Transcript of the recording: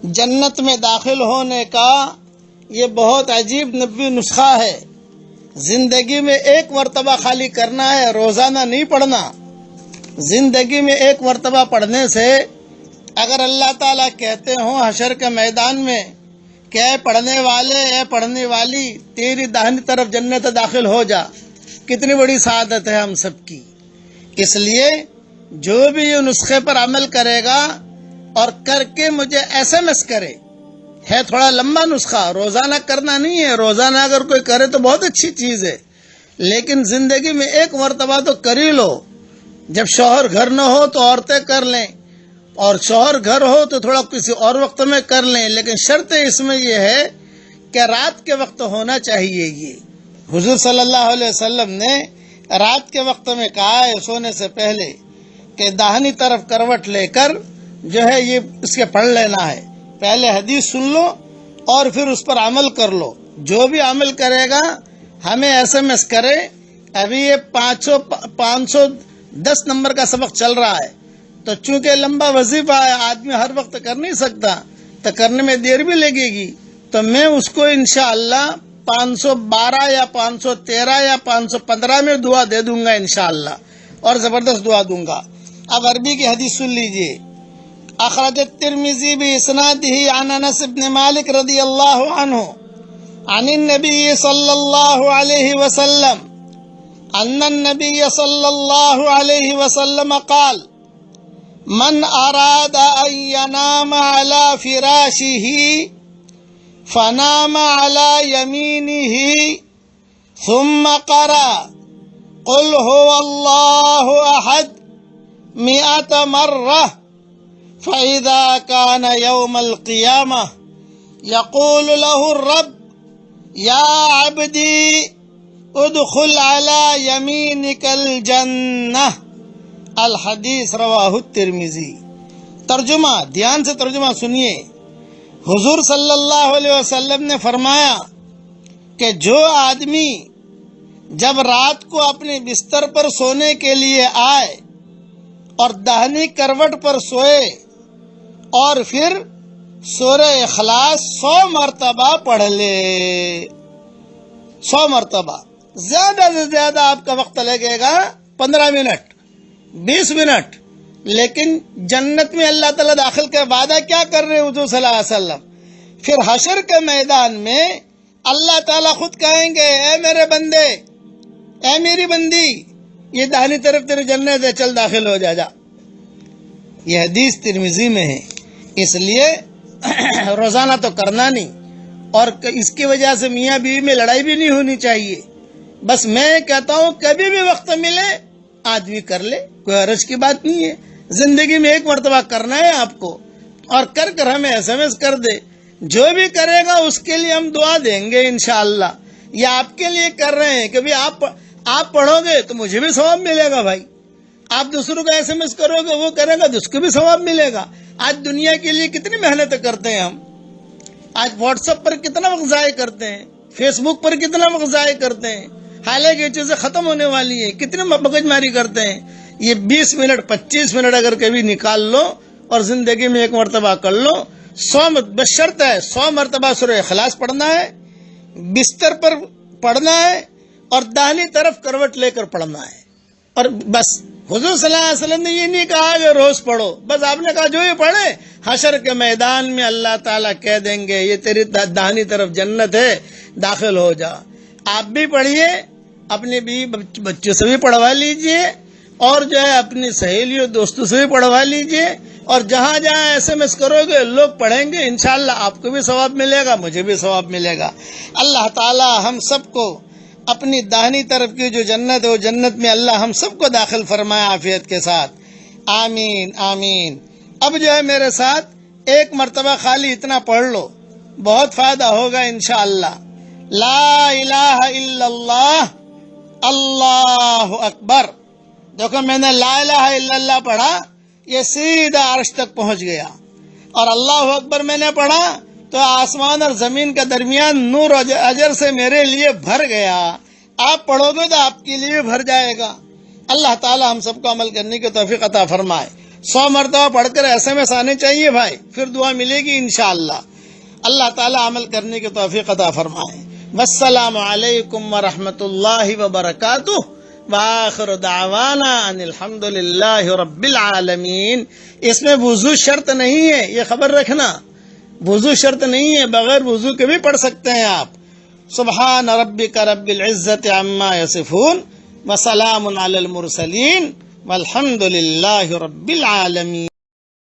جنت میں داخل ہونے کا یہ بہت عجیب نبوی نسخہ ہے۔ زندگی میں ایک مرتبہ خالی کرنا ہے، روزانہ نہیں پڑھنا۔ زندگی میں ایک مرتبہ پڑھنے سے اگر اللہ تعالیٰ کہتے ہوں حشر کے میدان میں کہ اے پڑھنے والے، اے پڑھنے والی، تیری داہنی طرف جنت داخل ہو جا، کتنی بڑی سعادت ہے ہم سب کی۔ اس لیے جو بھی یہ نسخے پر عمل کرے گا اور کر کے مجھے SMS کرے، ہے تھوڑا لمبا نسخہ، روزانہ کرنا نہیں ہے۔ روزانہ اگر کوئی کرے تو بہت اچھی چیز ہے، لیکن زندگی میں ایک مرتبہ تو کر ہی لو۔ جب شوہر گھر نہ ہو تو عورتیں کر لیں، اور شوہر گھر ہو تو تھوڑا کسی اور وقت میں کر لیں، لیکن شرط اس میں یہ ہے کہ رات کے وقت ہونا چاہیے۔ یہ حضور صلی اللہ علیہ وسلم نے رات کے وقت میں کہا ہے سونے سے پہلے کہ داہنی طرف کروٹ لے کر جو ہے یہ اس کے پڑھ لینا ہے۔ پہلے حدیث سن لو اور پھر اس پر عمل کر لو۔ جو بھی عمل کرے گا ہمیں SMS کرے۔ ابھی یہ 510 نمبر کا سبق چل رہا ہے، تو چونکہ لمبا وظیفہ ہے، آدمی ہر وقت کر نہیں سکتا، تو کرنے میں دیر بھی لگے گی، تو میں اس کو انشاءاللہ 512 یا 513 یا 515 میں دعا دے دوں گا انشاءاللہ، اور زبردست دعا دوں گا۔ اب عربی کی حدیث سن لیجئے۔ اخرج الترمذی باسنادہ عن انس بن مالک رضی اللہ عنہ عن النبی صلی اللہ علیہ وسلم ان النبی صلی اللہ علیہ وسلم قال من اراد ان ينام على فراشه فنام على يمينه ثم قرأ قل هو الله احد 100 مرة فإذا كان يوم القيامة يقول له الرب يا عبدي ادخل على يمينك الجنة۔ الحدیث رواہ الترمذی۔ ترجمہ، دھیان سے ترجمہ سنیے۔ حضور صلی اللہ علیہ وسلم نے فرمایا کہ جو آدمی جب رات کو اپنے بستر پر سونے کے لیے آئے اور داہنی کروٹ پر سوئے اور پھر سورہ اخلاص 100 مرتبہ پڑھ لے، 100 مرتبہ، زیادہ سے زیادہ آپ کا وقت لگے گا 15 منٹ 20 منٹ، لیکن جنت میں اللہ تعالیٰ داخل کا وعدہ کیا کر رہے حضور صلی اللہ علیہ وسلم؟ پھر حشر کے میدان میں اللہ تعالیٰ خود کہیں گے اے میرے بندے، اے میری بندی، یہ داہنی طرف تیری جنت ہے، چل داخل ہو جا۔ یہ حدیث ترمذی میں ہے۔ اس لیے روزانہ تو کرنا نہیں، اور اس کی وجہ سے میاں بیوی میں لڑائی بھی نہیں ہونی چاہیے۔ بس میں کہتا ہوں کبھی بھی وقت ملے آدمی کر لے، کوئی حرج کی بات نہیں ہے۔ زندگی میں ایک مرتبہ کرنا ہے آپ کو، اور کر کر ہمیں SMS کر دے۔ جو بھی کرے گا اس کے لیے ہم دعا دیں گے انشاءاللہ۔ یہ آپ کے لیے کر رہے ہیں کہ بھی آپ پڑھو گے تو مجھے بھی ثواب ملے گا بھائی، آپ دوسروں کو SMS کرو گے، وہ کرے گا تو اس کو بھی ثواب ملے گا۔ آج دنیا کے لیے کتنی محنت کرتے ہیں ہم، آج واٹس ایپ پر کتنا وقت ضائع کرتے ہیں، فیس بک پر کتنا وقت ضائع کرتے ہیں، حالانکہ یہ چیزیں ختم ہونے والی ہیں، کتنی مگز ماری کرتے ہیں۔ یہ 20 منٹ 25 منٹ اگر کبھی نکال لو اور زندگی میں ایک مرتبہ کر لو، 100 بشرط ہے 100 مرتبہ سورہ اخلاص پڑھنا ہے، بستر پر پڑھنا ہے، اور داہنی طرف کروٹ لے کر پڑھنا ہے، اور بس۔ حضور صلی اللہ علیہ وسلم نے یہ نہیں کہا کہ روز پڑھو، بس آپ نے کہا جو یہ پڑھے حشر کے میدان میں اللہ تعالیٰ کہہ دیں گے یہ تیری داہنی طرف جنت ہے، داخل ہو جا۔ آپ بھی پڑھیے، اپنے بیوی بچوں سے بھی پڑھوا لیجئے، اور جو ہے اپنی سہیلیوں دوستوں سے بھی پڑھوا لیجئے، اور جہاں جہاں SMS کرو گے لوگ پڑھیں گے، انشاءاللہ آپ کو بھی ثواب ملے گا، مجھے بھی ثواب ملے گا۔ اللہ تعالیٰ ہم سب کو اپنی داہنی طرف کی جو جنت ہے وہ جنت میں اللہ ہم سب کو داخل فرمائے عافیت کے ساتھ، آمین آمین۔ اب جو ہے میرے ساتھ ایک مرتبہ خالی اتنا پڑھ لو، بہت فائدہ ہوگا انشاءاللہ۔ لا الہ الا اللہ، اللہ اکبر۔ دیکھو میں نے لا الہ الا اللہ پڑھا، یہ سیدھا عرش تک پہنچ گیا، اور اللہ اکبر میں نے پڑھا تو آسمان اور زمین کا درمیان نور و اجر سے میرے لیے بھر گیا۔ آپ پڑھو گے تو آپ کے لیے بھر جائے گا۔ اللہ تعالی ہم سب کو عمل کرنے کی توفیق عطا فرمائے۔ 100 مرتبہ پڑھ کر SMS آنے چاہیے بھائی، پھر دعا ملے گی انشاءاللہ۔ اللہ تعالیٰ عمل کرنے کی توفیق عطا فرمائے۔ والسلام علیکم ورحمۃ اللہ وبرکاتہ، وآخر دعوانا ان الحمد للہ رب العالمین۔ اس میں وضو شرط نہیں ہے، یہ خبر رکھنا، وضو شرط نہیں ہے، بغیر وضو کے بھی پڑھ سکتے ہیں آپ۔ سبحان ربک رب العزت عما یصفون وسلام علی المرسلین والحمد للہ رب العالمین۔